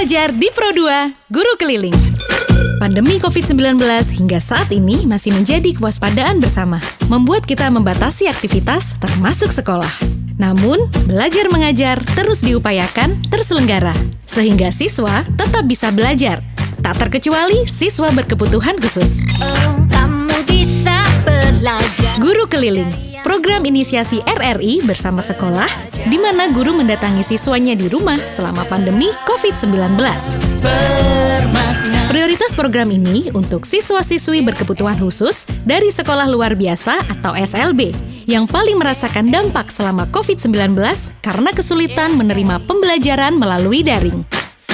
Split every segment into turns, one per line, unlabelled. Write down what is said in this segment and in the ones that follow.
Belajar di Pro 2, Guru Keliling. Pandemi COVID-19 hingga saat ini masih menjadi kewaspadaan bersama, membuat kita membatasi aktivitas termasuk sekolah. Namun, belajar mengajar terus diupayakan terselenggara, sehingga siswa tetap bisa belajar, tak terkecuali siswa berkebutuhan khusus.
Kamu bisa belajar.
Guru Keliling, program inisiasi RRI bersama sekolah, di mana guru mendatangi siswanya di rumah selama pandemi COVID-19. Prioritas program ini untuk siswa-siswi berkebutuhan khusus dari sekolah luar biasa atau SLB yang paling merasakan dampak selama COVID-19 karena kesulitan menerima pembelajaran melalui daring.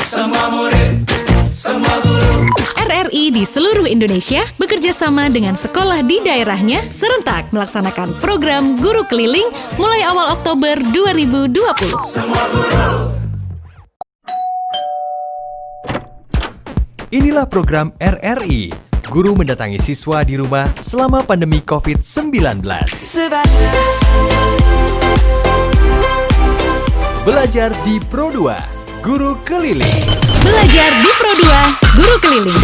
Semua murid, semua guru.
RRI di seluruh Indonesia bekerja sama dengan sekolah di daerahnya serentak melaksanakan program Guru Keliling mulai awal Oktober 2020.
Semua guru.
Inilah program RRI, guru mendatangi siswa di rumah selama pandemi COVID-19. Belajar di Pro 2, Guru Keliling.
Belajar di Pro 2, Guru Keliling.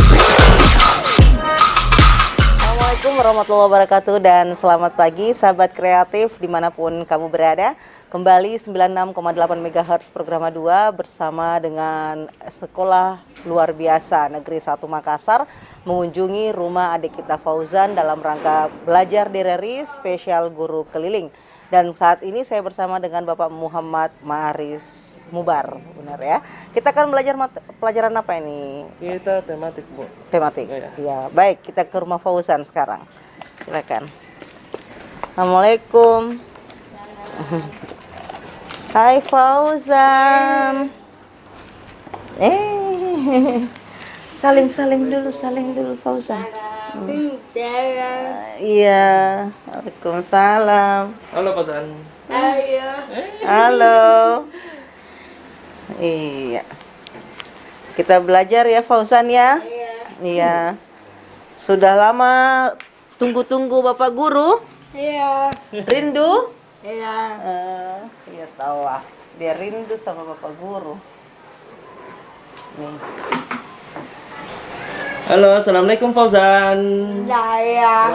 Assalamualaikum warahmatullahi wabarakatuh dan selamat pagi sahabat kreatif dimanapun kamu berada. Kembali 96,8 MHz Programa 2 bersama dengan Sekolah Luar Biasa Negeri 1 Makassar mengunjungi rumah adik kita Fauzan dalam rangka belajar di RRI spesial Guru Keliling. Dan saat ini saya bersama dengan Bapak Muhammad Ma'aris Mubar, benar ya. Kita akan belajar pelajaran apa ini?
Kita tematik, Bu.
Tematik.
Oh, ya.
Ya, baik, kita ke rumah Fauzan sekarang. Silakan. Assalamualaikum. Hai Fauzan. Salim dulu Fauzan. Iya, Waalaikumsalam.
Halo, Pak San.
Halo. Iya. Kita belajar ya Fauzan ya? Iya. Sudah lama tunggu-tunggu Bapak Guru?
Iya.
Rindu?
Iya.
Iya tahu lah. Dia rindu sama Bapak Guru. Nih.
Halo, Assalamualaikum Fauzan.
Saya.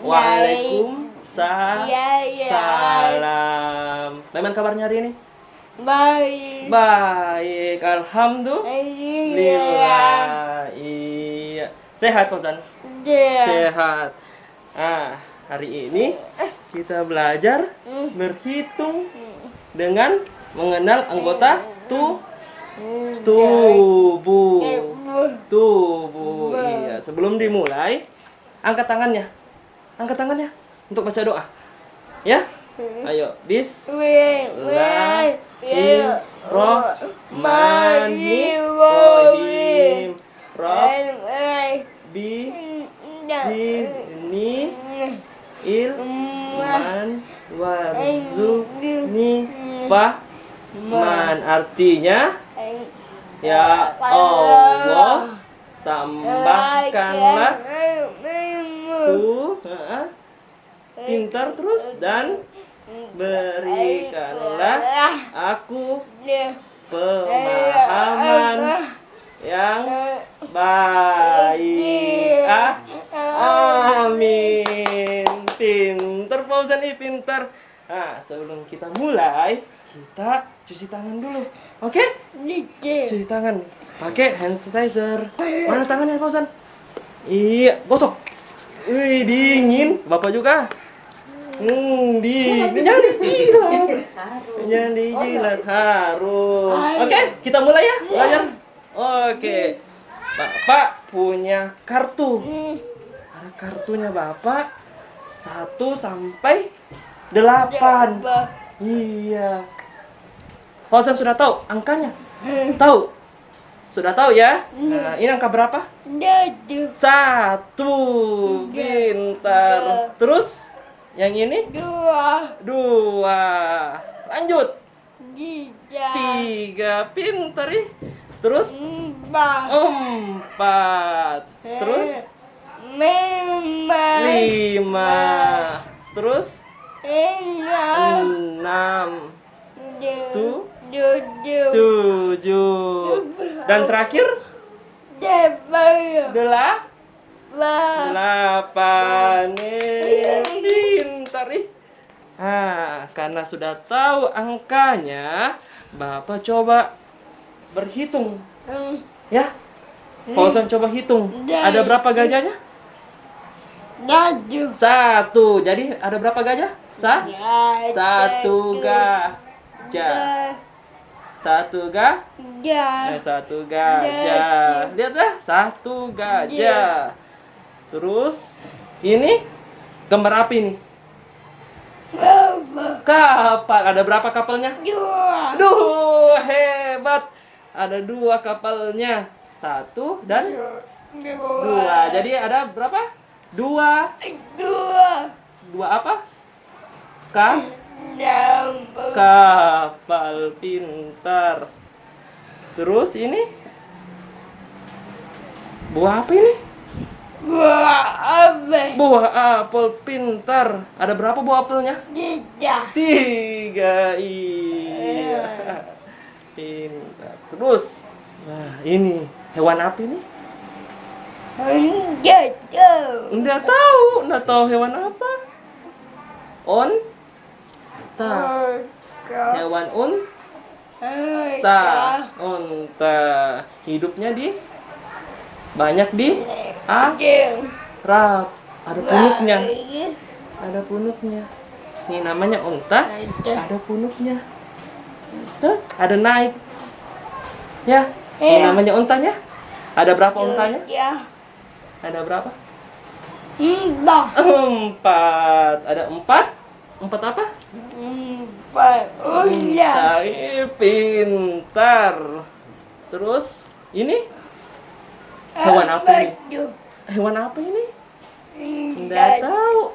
Waalaikumsalam.
Iya.
Salam. Bagaimana kabarnya hari ini?
Baik.
Baik, alhamdulillah. Iya. Sehat Fauzan?
Iya.
Sehat. Hari ini kita belajar berhitung dengan mengenal anggota tubuh. Iya. Sebelum dimulai, angkat tangannya untuk baca doa. Ya? Ayo, Bismillahirrahmanirrahim. Rabbi zidni ilman warzuqni fahman. Artinya, ya Allah, tambahkanlah pintar terus dan berikanlah aku pemahaman yang baik. Amin. Pintar Fauzan nih, pintar. Sebelum kita mulai, kita cuci tangan dulu. Oke? Cuci tangan pakai hand sanitizer. Mana tangannya Fauzan? Iya, gosok. Wih, dingin. Bapak juga. Dingin. Jangan dijilat. Harum. Oke, kita mulai ya belajar. Oke. Bapak punya kartu. Ada kartunya Bapak 1 sampai 8. Iya. Fauzan sudah tahu angkanya? Tahu? Sudah tahu ya? Nah, ini angka berapa? 1. Pintar. Terus yang ini? 2. Lanjut. 3. Pintar ih. Terus? 4. Terus? 5. Terus? 6.
7.
7. Dan terakhir
8.
8. Pintar ih. Karena sudah tahu angkanya, Bapak coba berhitung. Ya. Fauzan coba hitung. Ada berapa gajahnya?
7.
1. Jadi ada berapa gajah? 1 gajah. 1 gajah. 1 gajah. Lihatlah, 1 gajah. Terus ini gambar api nih. Kapal. Ada berapa kapalnya? 2. Hebat. Ada 2 kapalnya. 1 dan 2. Jadi ada berapa? 2 apa? Kapal. Pintar. Terus ini buah apa ini? Buah apel. Pintar. Ada berapa buah apelnya? 3. Iya. Pintar. Terus ini hewan apa ini? Nggak tahu hewan apa. Onta. Hewan unta. Hidupnya banyak di Arab. Ada punuknya. Ini namanya unta. Ada punuknya. Tuh, ada naik. Ya, ini namanya untanya. Ada berapa untanya? Ada berapa? 4. Ada 4. 4 apa?
4
Unta. Pintar. Terus ini hewan apa ini? Hewan apa ini? Nggak tahu.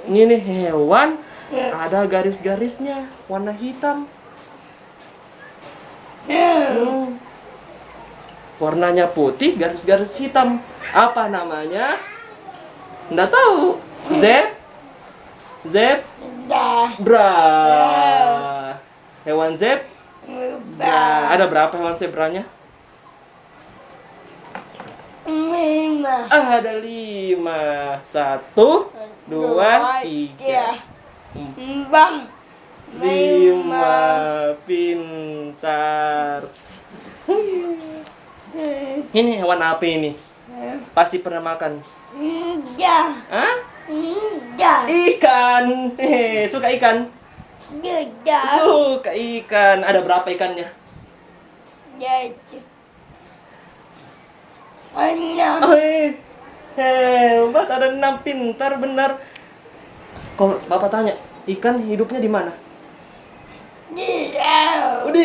Ini hewan ada garis-garisnya warna hitam. Warnanya putih, garis-garis hitam. Apa namanya? Nggak tahu. Zebra. Hewan zebra. Ada berapa hewan zebranya?
5.
Ada 5. 1, 2, 3,
4.
5. Pintar. Ini hewan apa ini? Pasti pernah makan. Hah? Ikan. Suka ikan? Suka ikan. Ada berapa ikannya?
6.
Hebat, ada 6. Pintar benar. Kalau Bapak tanya, ikan hidupnya di mana? Di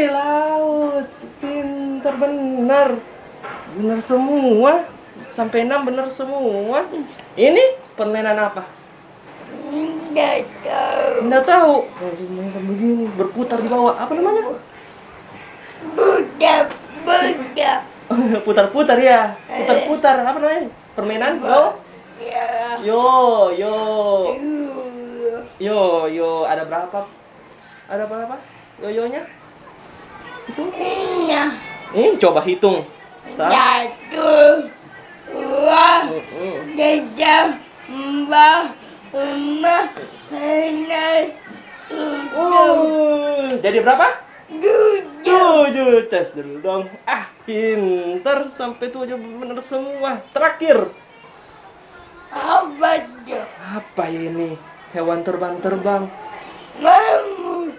laut. Pintar benar. Benar semua. Sampai 6 benar semua. Ini permainan apa? Nggak tahu. Begini, berputar di bawah. Apa namanya?
Budak.
Putar-putar ya. Putar-putar. Apa namanya? Permainan? Yo. Ada berapa? Ada berapa? Yoyonya? Itu? Ini coba hitung.
1, 2, 3, 4, 5, 6, 7.
Jadi berapa?
7.
Tes dulu dong. Pinter sampai 7 bener semua. Terakhir. Apa ini? Hewan terbang-terbang.
Nyamuk.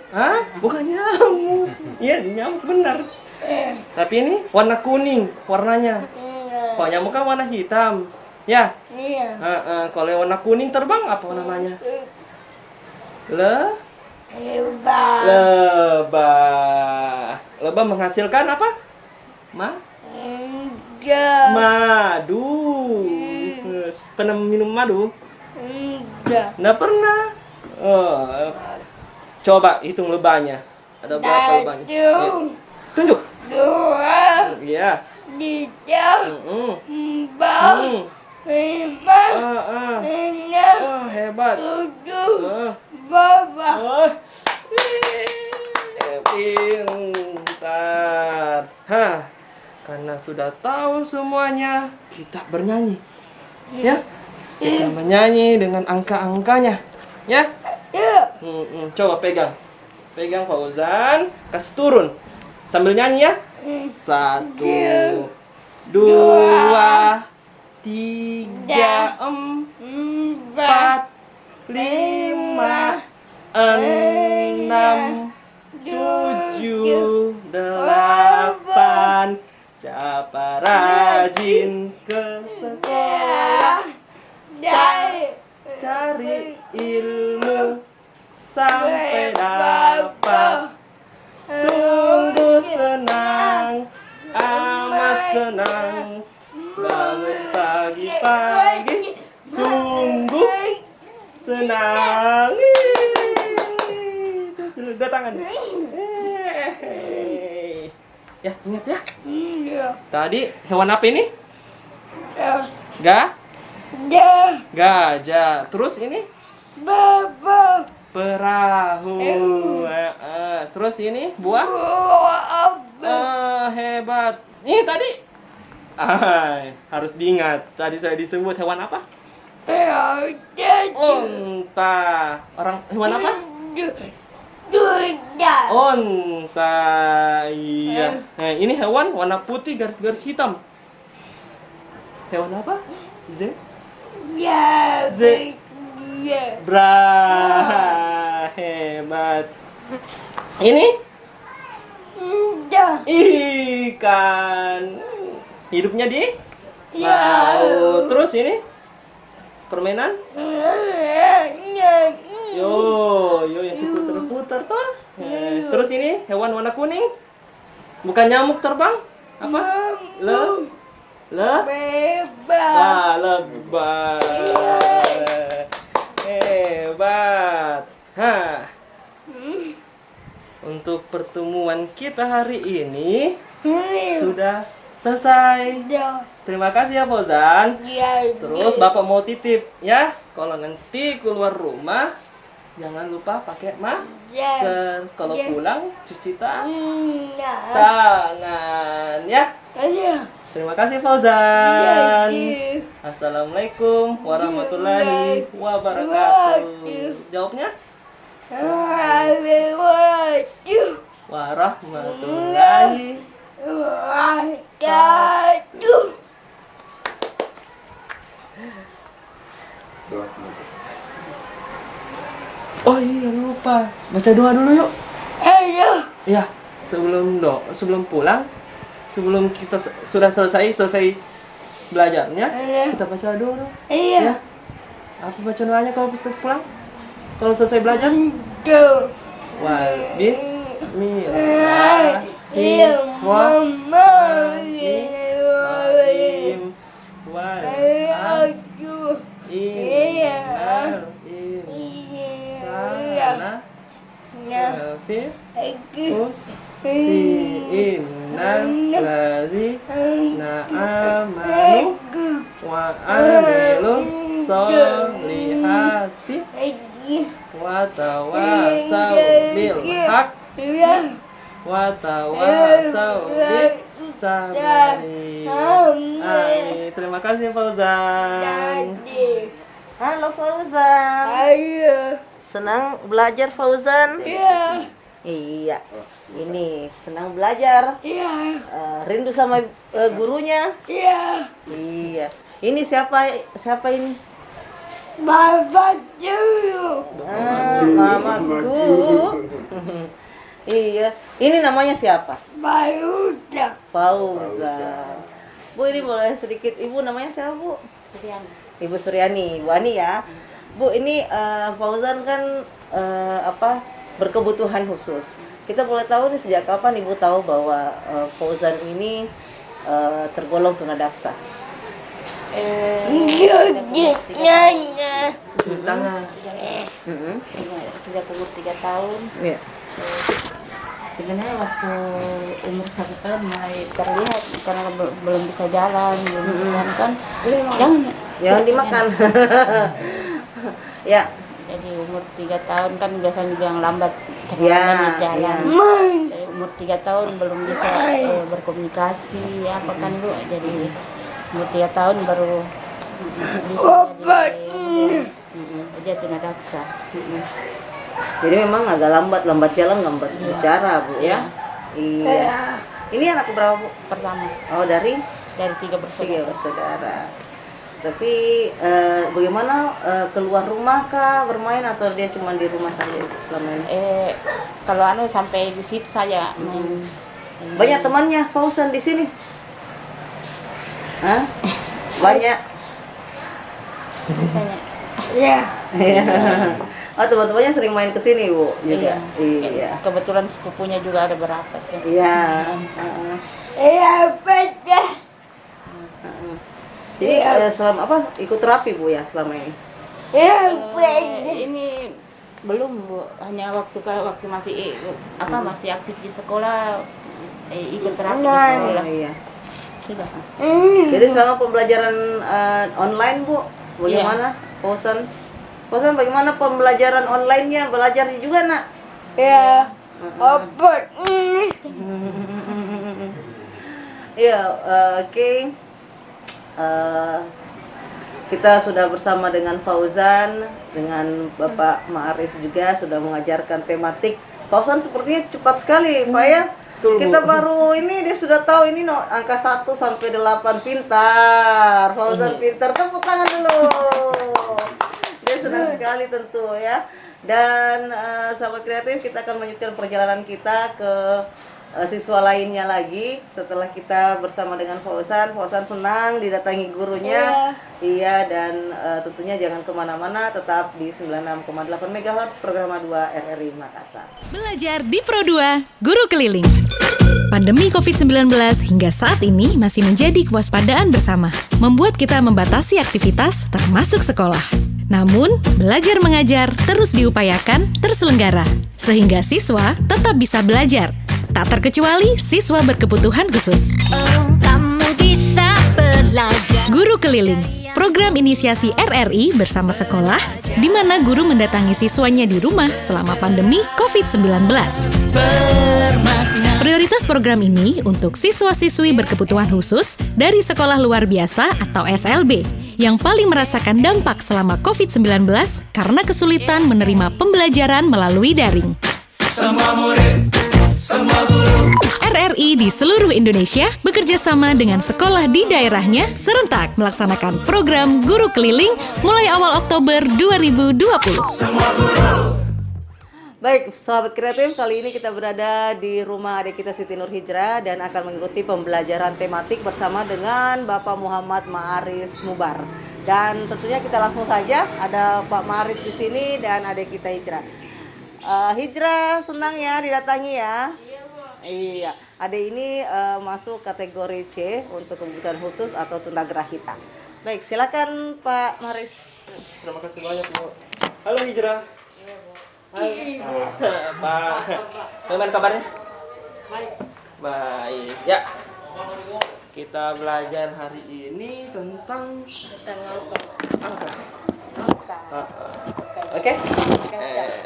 Bukan nyamuk. Iya, nyamuk benar. Tapi ini warna kuning warnanya. Kalau nyamuk kan warna hitam. Ya. Kalau yang warna kuning terbang apa namanya? Lebah menghasilkan apa? Madu. Pernah minum madu? Nggak pernah. Coba hitung lebahnya. Ada berapa lebahnya? Ya. Tunjuk.
2,
Iya.
3, 4, 5, 6,
Hebat.
7, 8.
Pintar. Sebentar. Karena sudah tahu semuanya, kita bernyanyi. Ya? Kita menyanyi dengan angka-angkanya. Ya? Coba pegang. Pegang Fauzan, kasih turun. Sambil nyanyi ya. 1, 2, 3, 4, 5, 6, 7, 8. Siapa rajin ke sekolah, cari ilmu sampai dapat. Sungguh senang, amat senang, bangun pagi-pagi, sungguh senang. Terus dulu tangan. Ya, ingat ya. Tadi hewan apa ini? Gajah. Terus ini? Perahu. Terus ini buah? Hebat. Ini tadi harus diingat. Tadi saya disebut hewan apa? Unta. Hewan apa? Unta. Iya. Nah, ini hewan warna putih garis-garis hitam. Hewan apa? Zebra. Hebat. Ini? Ikan. Hidupnya di laut. Terus ini? Permainan? Yo yang diputar-putar toh. Terus ini hewan warna kuning? Bukan nyamuk terbang? Apa? Lebah. Hebat. Untuk pertemuan kita hari ini sudah selesai. Terima kasih ya Fauzan. Terus Bapak mau titip ya, kalau nanti keluar rumah jangan lupa pakai masker. Kalau pulang cuci tangan ya. Terima kasih Fauzan. Assalamualaikum warahmatullahi wabarakatuh. Jawabnya? Warahmatullahi wabarakatuh. Oh iya lupa, baca doa dulu yuk. Iya, sebelum pulang, sebelum kita sudah selesai belajarnya, kita baca dulu. Ya. Apa baca doanya kalau pulang? Kalau selesai belajar? Watawasau bil haq watawasau bis sabri. Amin. Terima kasih Fauzan.
Halo Fauzan. Senang belajar Fauzan? Iya. Ini senang belajar. Rindu sama gurunya? Iya. Ini siapa ini?
Mamaku.
Mamaku. Iya. Ini namanya siapa? Fauzan. Bu, ini boleh sedikit. Ibu namanya siapa, Bu?
Suryani.
Ibu Suryani, Bu Ani ya. Bu, ini Fauzan kan berkebutuhan khusus. Kita boleh tahu nih sejak kapan Ibu tahu bahwa Fauzan ini tergolong tunadaksa?
Sejak umur 3 tahun.
Iya.
Sebenarnya waktu umur 1 tahun mulai terlihat karena belum bisa jalan, belum bisa kan. Jangan
dimakan. Ya.
Jadi umur 3 tahun kan biasanya bilang lambatnya jalan.
Iya.
Dari umur umur 3 tahun belum bisa berkomunikasi apa kan Bu. Jadi umur 3 tahun baru bisa jadi tunadaksa.
Jadi memang agak lambat jalan, lambat bicara Bu ya. Iya. Ini anak berapa Bu?
Pertama
Oh dari
3 bersaudara.
bersaudara. Tapi bagaimana keluar rumah kah bermain atau dia cuma di rumah saja selama ini?
Kalau sampai di situ saja main.
Banyak temannya Fauzan di sini? Hah? Banyak.
Banyak.
Ya.
Oh teman-temannya sering main ke sini Bu juga.
Iya.
Iya.
Kebetulan sepupunya juga ada berapa kan.
Iya.
Ya betul.
Jadi selama apa ikut terapi Bu ya selama ini?
Ya betul.
Ini belum Bu, hanya waktu masih masih aktif di sekolah ikut terapi di sekolah.
Oh, iya.
Sudah.
Jadi selama pembelajaran online Bu, bagaimana? Fauzan bagaimana pembelajaran online-nya? Belajar juga nak?
Ya. Apa?
Iya, oke. Kita sudah bersama dengan Fauzan, dengan Bapak Ma'aris juga sudah mengajarkan tematik. Fauzan sepertinya cepat sekali, Pak ya.
Betul, Bu.
Kita baru ini dia sudah tahu ini angka 1 sampai 8 pintar. Fauzan pintar, tepuk tangan dulu. Dia senang sekali tentu ya. Dan sahabat kreatif, kita akan melanjutkan perjalanan kita ke siswa lainnya lagi setelah kita bersama dengan Fauzan. Fauzan senang didatangi gurunya. Iya, dan tentunya jangan kemana-mana, tetap di 96,8 MHz Programa 2 RRI Makassar.
Belajar di Pro 2, Guru Keliling. Pandemi COVID-19 hingga saat ini masih menjadi kewaspadaan bersama, membuat kita membatasi aktivitas termasuk sekolah. Namun, belajar mengajar terus diupayakan terselenggara, sehingga siswa tetap bisa belajar. Tak terkecuali siswa berkebutuhan khusus.
Kamu bisa belajar.
Guru Keliling, program inisiasi RRI bersama sekolah, di mana guru mendatangi siswanya di rumah selama pandemi COVID-19. Prioritas program ini untuk siswa-siswi berkebutuhan khusus dari sekolah luar biasa atau SLB, yang paling merasakan dampak selama COVID-19 karena kesulitan menerima pembelajaran melalui daring.
Semua murid, semua guru.
RRI di seluruh Indonesia bekerja sama dengan sekolah di daerahnya serentak melaksanakan program Guru Keliling mulai awal Oktober 2020.
Semua guru.
Baik, sahabat kreatif, kali ini kita berada di rumah adik kita Siti Nur Hijrah dan akan mengikuti pembelajaran tematik bersama dengan Bapak Muhammad Ma'aris Mubar. Dan tentunya kita langsung saja, ada Pak Ma'aris di sini dan adik kita Hijrah. Hijrah, senang ya didatangi ya. Iya, adik ini masuk kategori C untuk kebutuhan khusus atau tunagrahita. Baik, silakan Pak Ma'aris.
Terima kasih banyak Bu. Halo Hijrah. Hai. Pak. Bagaimana kabarnya? Baik. Ya. Kita belajar hari ini tentang angka. Oke.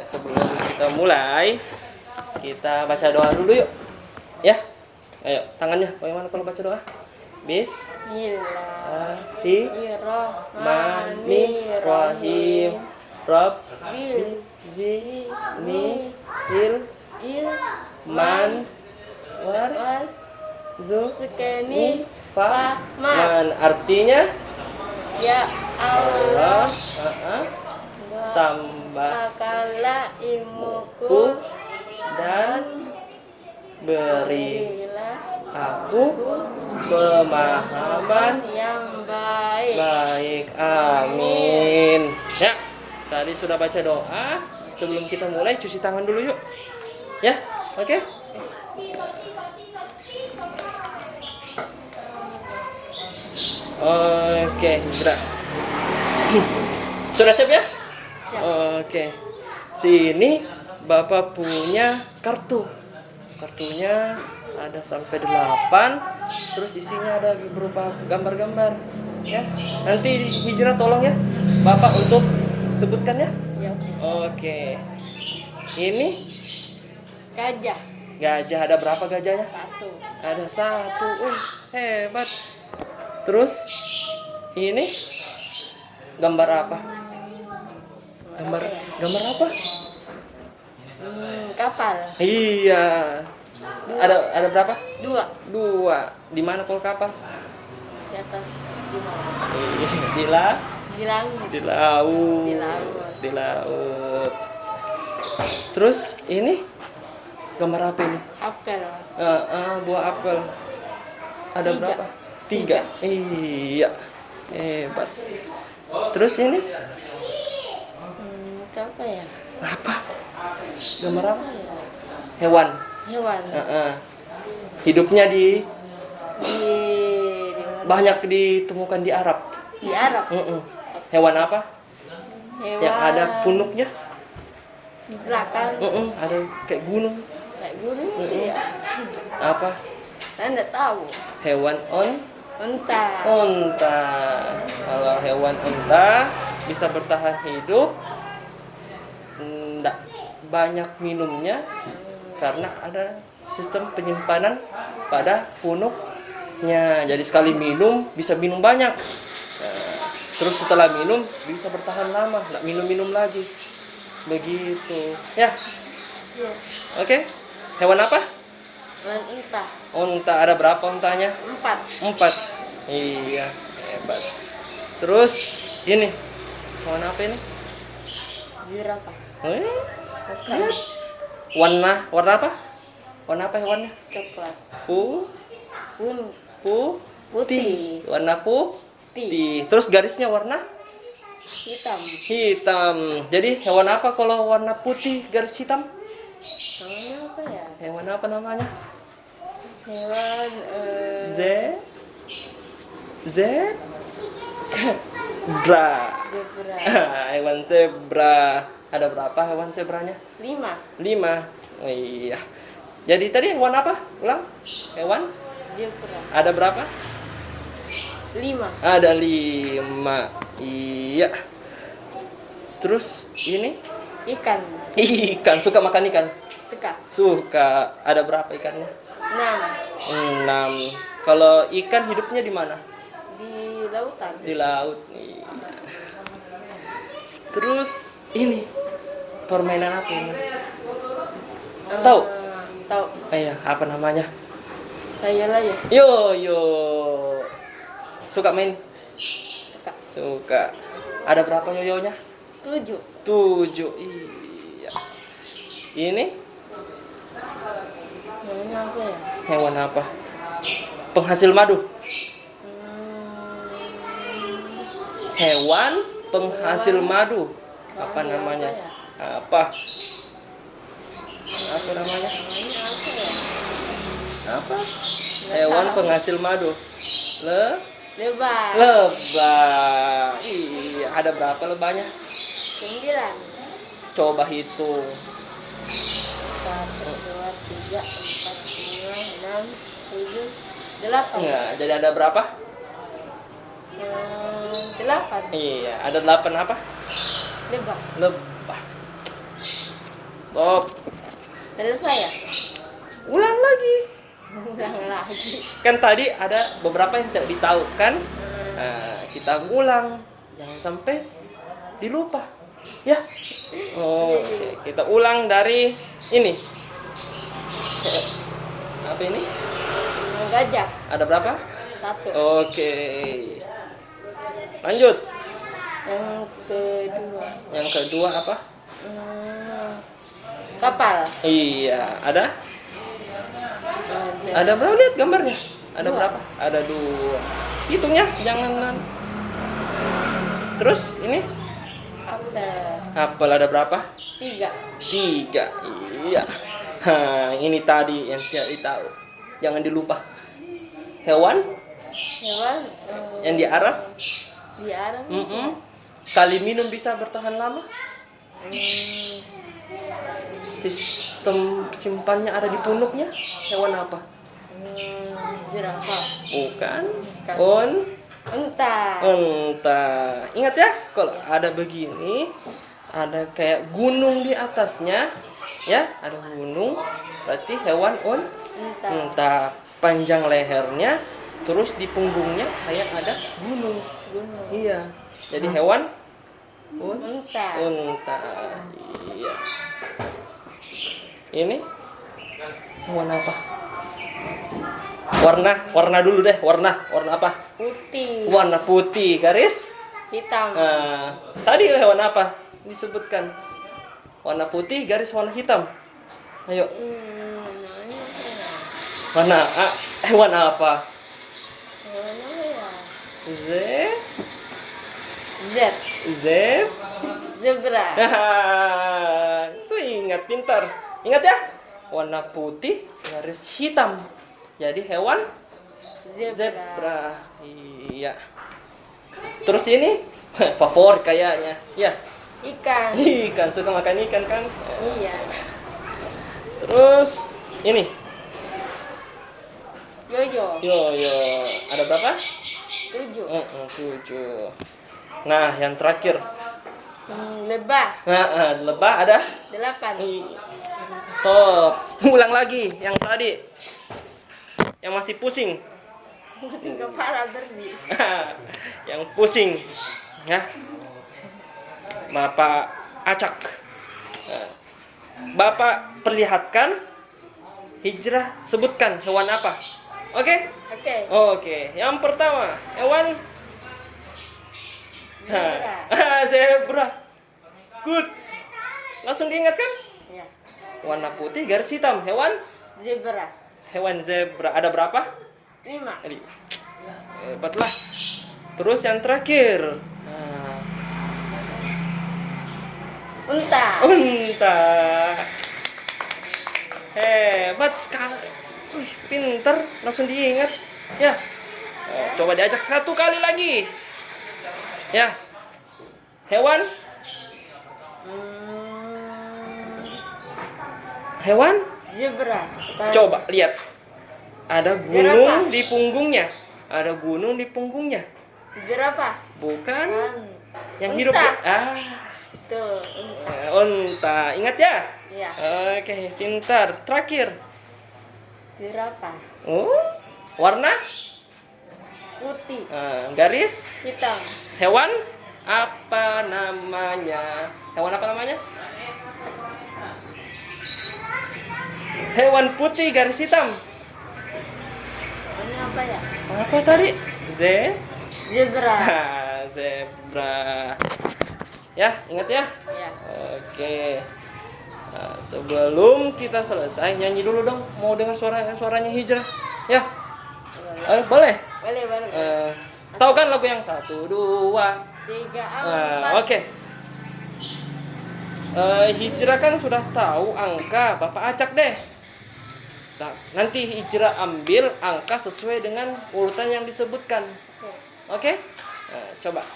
Sebelum kita mulai, kita baca doa dulu yuk. Ya. Ayo, tangannya. Bagaimana kalau baca doa? Bismillahirrahmanirrahim. Rabbil zini man warzuqni fahman. Artinya
Ya
Allah
Allah,
tambahkanlah
ilmuku
dan beri
bila
aku pemahaman
yang baik.
baik. Amin. Ya, tadi sudah baca doa. Sebelum kita mulai, cuci tangan dulu yuk. Ya, oke? Oke, gerak. Sudah siap ya? Oke. Sini Bapak punya kartu. Kartunya ada sampai 8. Terus isinya ada berupa gambar-gambar. Ya. Nanti Hijrah tolong ya Bapak untuk sebutkan ya.
Ya.
Oke. Ini
Gajah.
Gajah, ada berapa gajahnya?
Satu.
Ada satu. Hebat. Terus ini gambar apa? Gambar apa?
Kapal.
Iya. Ada berapa?
Dua.
Di mana kalau kapal?
Di atas. Di bawah.
Di
Di langit.
di laut.
Di laut.
Di laut. Terus ini gambar apa ini?
Apel.
Buah apel. Ada
Tiga.
berapa? 3. Iya. Hebat. Terus ini
Itu apa ya?
apa? Gambar apa? Hewan.
Hewan.
Hidupnya di
Di mana?
banyak ditemukan di Arab.
Di Arab.
Hewan apa?
Hewan.
Yang ada punuknya?
Di belakang.
Ada kayak gunung.
Kayak gunung itu ya.
Apa?
Saya nggak tahu.
Hewan
Unta.
unta. Kalau hewan unta bisa bertahan hidup, enggak banyak minumnya karena ada sistem penyimpanan pada punuknya. Jadi sekali minum bisa minum banyak. Nah, terus setelah minum bisa bertahan lama, enggak minum-minum lagi. Begitu. Ya. Oke. Hewan apa?
Hewan unta.
Unta. Ada berapa untanya?
4.
4. Iya, hebat. Terus ini hewan apa ini?
Zirafah.
Lihat. Warna apa? Warna apa hewannya?
Coklat. Putih.
Warna putih. Terus garisnya warna
Hitam.
hitam. Jadi hewan apa kalau warna putih garis hitam?
Namanya apa ya?
Hewan apa namanya?
Hewan
Zebra.
zebra.
Hewan zebra. Ada berapa hewan zebranya?
5.
5. Oh, iya. Jadi tadi hewan apa? Ulang. Hewan
Zebra.
ada berapa?
5.
Ada 5. Iya. Terus ini
Ikan.
ikan. Suka makan ikan?
Suka.
Suka. Ada berapa ikannya?
6.
6. Kalau ikan hidupnya di mana?
Di lautan.
Di laut. Iya. Terus ini permainan apa ini? Tahu?
Tahu.
Iya, apa namanya?
Saya lah ya.
Yo. Suka main?
Suka.
Suka. Ada berapa yoyonya?
7.
7. Iya. Ini
Namanya apa ya?
hewan apa? Penghasil madu. Hewan penghasil madu. Apa namanya? Apa? Apa namanya? Apa? Hewan penghasil madu.
Lebah.
Lebah. Iya, ada berapa lebahnya?
9.
Coba hitung.
1, 2, 3, 4, 5, 6, 7, 8.
Nah, jadi ada berapa?
8.
Iya, ada 8 apa?
Lebah.
Lebah. Stop.
Selesai ya?
Ulang lagi.
Ulang lagi.
Kan tadi ada beberapa yang tidak ditahu kan? Nah, kita ulang. Jangan sampai dilupa. Ya. Oke, kita ulang dari ini. Apa ini?
Gajah.
Ada berapa?
1.
Oke. Lanjut.
Yang kedua.
Yang kedua apa?
Kapal.
Iya, ada? Ada berapa? Lihat gambarnya. Ada
2.
berapa? Ada 2. Hitung ya, jangan. Terus ini
Apel.
apel ada berapa?
3.
3. Iya. Ini tadi yang tidak ditahu. Jangan dilupa. Hewan
Hewan
yang di Arab,
di Arab.
sekali minum bisa bertahan lama. Sistem simpannya ada di punuknya. Hewan apa?
Zirafah.
Bukan.
Unta.
Unta. Ingat ya, kalau ada begini ada kayak gunung di atasnya, ya, ada gunung, berarti hewan unta. Panjang lehernya, terus di punggungnya kayak ada gunung. Iya, jadi hewan unta. Iya. Ini warna apa? Warna dulu deh, warna apa?
Putih.
Warna putih, garis
Hitam.
tadi hewan apa disebutkan? Warna putih, garis warna hitam. Ayo. Hewan apa?
Hewan apa ya? Zebra.
Itu ingat, pintar. Ingat ya? Warna putih, garis hitam. Jadi hewan zebra. Iya. Terus ini favorit kayaknya. Ya. Ikan, suka makan ikan kan?
Iya.
Terus ini
Yoyo.
Ada berapa?
7.
7. Nah, yang terakhir.
Lebah.
Lebah ada?
8.
Top. Ulang lagi yang tadi. Yang masih pusing.
Kepala berdi.
Yang pusing. Ya. Bapak acak. Bapak perlihatkan, Hijrah sebutkan hewan apa. Oke? Oke. Yang pertama, hewan zebra. Good. Langsung diingat kan?
Ya.
Warna putih, garis hitam. Hewan zebra. Ada berapa?
5.
Hebatlah. Terus yang terakhir.
Unta.
Hebat sekali. Pinter, langsung diingat. Ya. Coba diajak satu kali lagi. Ya. Hewan
Zebra.
Coba lihat. Ada gunung di punggungnya.
Zebra.
Bukan. Yang hidup di...
Tuh.
Unta. Ingat ya?
Iya.
Oke, pintar. Terakhir.
Zebra.
Warna
Putih.
garis
Hitam.
hewan apa namanya? Hewan putih garis hitam.
Ini apa ya?
Apa tadi?
Zebra.
Zebra. Ya, ingat ya?
Ya.
Oke. Nah, sebelum kita selesai, nyanyi dulu dong. Mau dengar suaranya Hijrah? Ya. Boleh?
Boleh.
Tahu kan lagu yang 1, 2,
3, 4.
Oke. Hijrah kan sudah tahu angka, Bapak acak deh. Nah, nanti Hijrah ambil angka sesuai dengan urutan yang disebutkan. Oke? Coba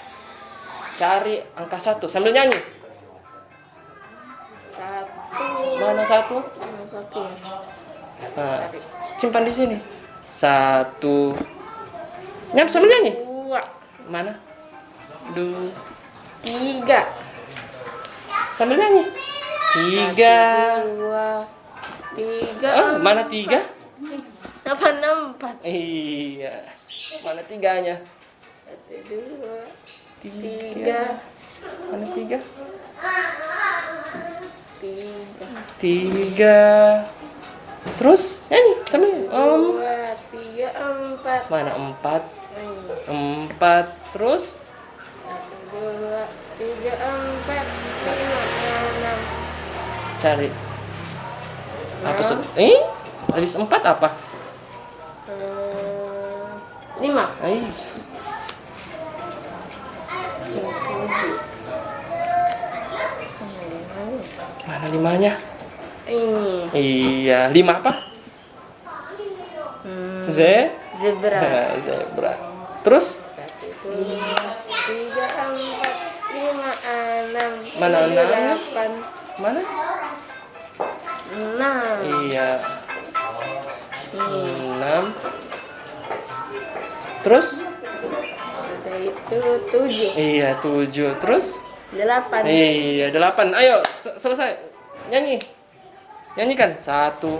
cari angka 1 sambil nyanyi.
1.
Mana 1? Simpan di sini. 1. Nyam sambil nyanyi.
2.
Mana? 2.
3.
Sambil nyanyi. 3.
2. 3.
Mana 3?
4.
Iya. Mana 3-nya?
2.
3. Mana 3? 3. Terus nyanyi sambil
2, 3, 4.
Mana 4? 4. Terus
2, 3, 4, 5, 6.
cari. Apa habis 4 apa?
5.
Mana 5-nya?
Ini.
Iya, 5 apa?
Zebra.
Zebra. Terus
2, 3, 4, 5, 6.
Mana 6-nya?
8.
Mana?
6.
Iya. 6. Terus?
Sudah itu 7.
Iya, 7. Terus
8.
Iya, 8. Ayo, selesai. Nyanyikan. 1,
1,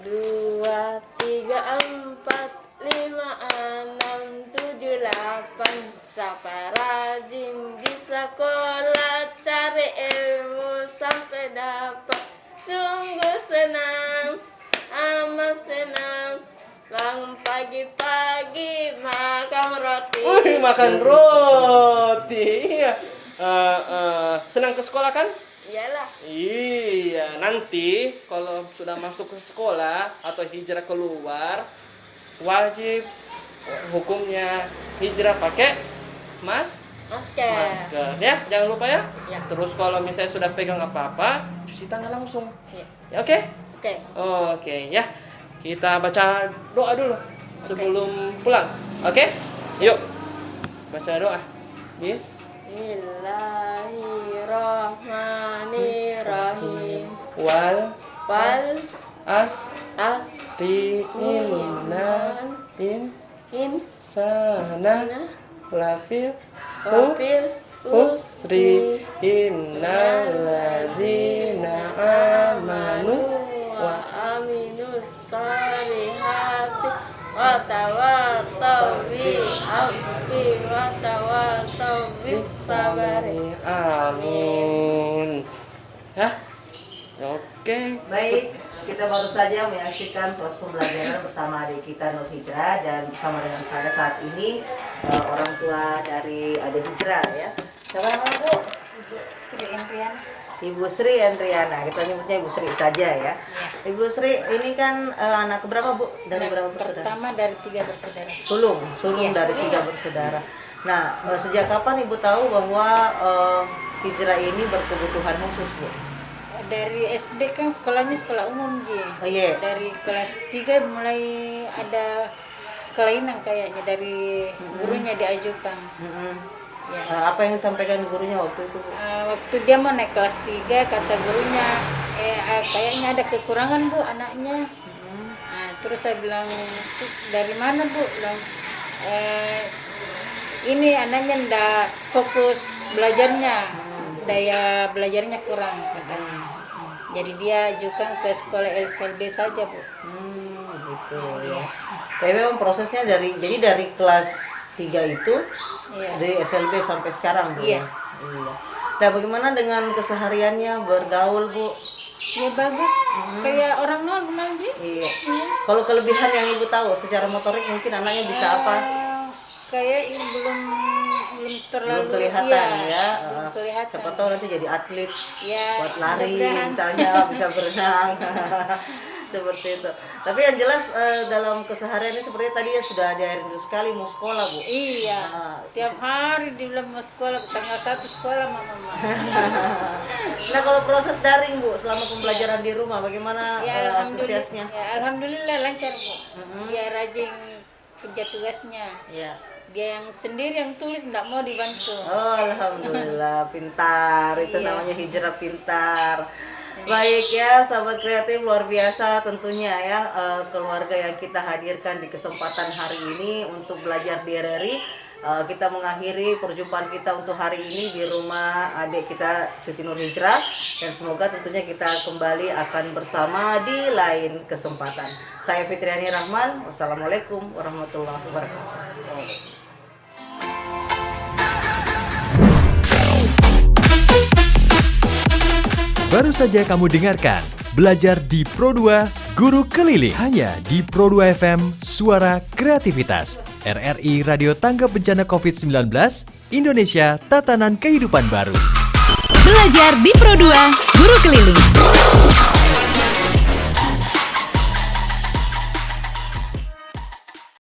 2, 3, 4, 5, 6, 7, 8. Siapa rajin di sekolah, cari ilmu sampai dapat. Sungguh senang, amat senang. Bangun pagi-pagi makan roti.
makan roti. Iya. Senang ke sekolah kan?
Iyalah.
Iya, nanti kalau sudah masuk ke sekolah atau hijrah keluar, wajib hukumnya hijrah pakai masker ya, jangan lupa ya.
Ya.
Terus kalau misalnya sudah pegang apa-apa, cuci tangan langsung.
Ya.
Ya, oke?
Oke.
Oke, ya. Kita baca doa dulu sebelum pulang. Oke? Yuk. Baca doa.
Bismillahirrahmanirrahim.
Wal
As
Inna sana lafil
Wafil
usri innal ladzina amanu
wa aminus salihati wa tawasaw bil haqqi wa tawasaw bis sabari.
amin. Ya. Oke.
Baik, kita baru saja menyaksikan proses pembelajaran bersama adik kita Nur Hijrah dan bersama dengan saya saat ini orang tua dari adik Hijrah ya. Siapa namanya Bu?
Sri Indriana.
Ibu Sri Andriana, kita nyebutnya Ibu Sri saja ya. Ibu Sri, ini kan anak berapa Bu? Dari berapa bersaudara?
Pertama dari 3 bersaudara.
Sulung dari 3 bersaudara. Nah, sejak kapan Ibu tahu bahwa Hijrah ini berkebutuhan khusus Bu?
Dari SD kan sekolahnya sekolah umum Ji.
Oh iya.
Dari kelas 3 mulai ada kelainan kayaknya dari gurunya diajukan. Ya.
Apa yang disampaikan gurunya waktu itu Bu?
Waktu dia mau naik kelas 3 kata gurunya kayaknya ada kekurangan Bu anaknya. Terus saya bilang dari mana Bu? Bilang ini anaknya ndak fokus belajarnya, daya belajarnya kurang katanya. Jadi dia ajukan ke sekolah SLB saja Bu.
Gitu ya. Tapi memang prosesnya dari kelas 3 itu dari SLB sampai sekarang Bu.
Iya.
Iya. Nah, bagaimana dengan kesehariannya bergaul Bu?
Ya bagus, kayak orang normal Ji.
Iya. Kalau kelebihan yang Ibu tahu secara motorik mungkin anaknya bisa apa?
Kayak ini belum terlalu
kelihatan ya.
Belum kelihatan.
Siapa tahu nanti jadi atlet
Ya,
buat lari
mudah-mudahan.
misalnya, bisa berenang seperti itu. Tapi yang jelas dalam kesehariannya seperti tadi ya sudah diajarin sekali mau sekolah Bu.
Iya. Tiap hari dibilang mau sekolah, tanggal 1 sekolah mama.
Nah, kalau proses daring Bu selama pembelajaran di rumah bagaimana antusiasnya?
Ya, alhamdulillah lancar Bu. Dia rajin kerja tugasnya.
Iya.
Dia yang sendiri yang tulis enggak mau dibantu.
Oh, alhamdulillah, pintar. Itu
Iya.
namanya Hijrah pintar. Baik ya, sahabat kreatif, luar biasa tentunya ya keluarga yang kita hadirkan di kesempatan hari ini untuk belajar di RRI. Kita mengakhiri perjumpaan kita untuk hari ini di rumah adik kita Siti Nur Hijrah, dan semoga tentunya kita kembali akan bersama di lain kesempatan. Saya Fitriani Rahman. Wassalamualaikum warahmatullahi wabarakatuh.
Baru saja kamu dengarkan Belajar di Pro 2 Guru Keliling hanya di Pro 2 FM Suara Kreativitas RRI Radio Tanggap Bencana COVID-19 Indonesia Tatanan Kehidupan Baru.
Belajar di Pro 2 Guru Keliling.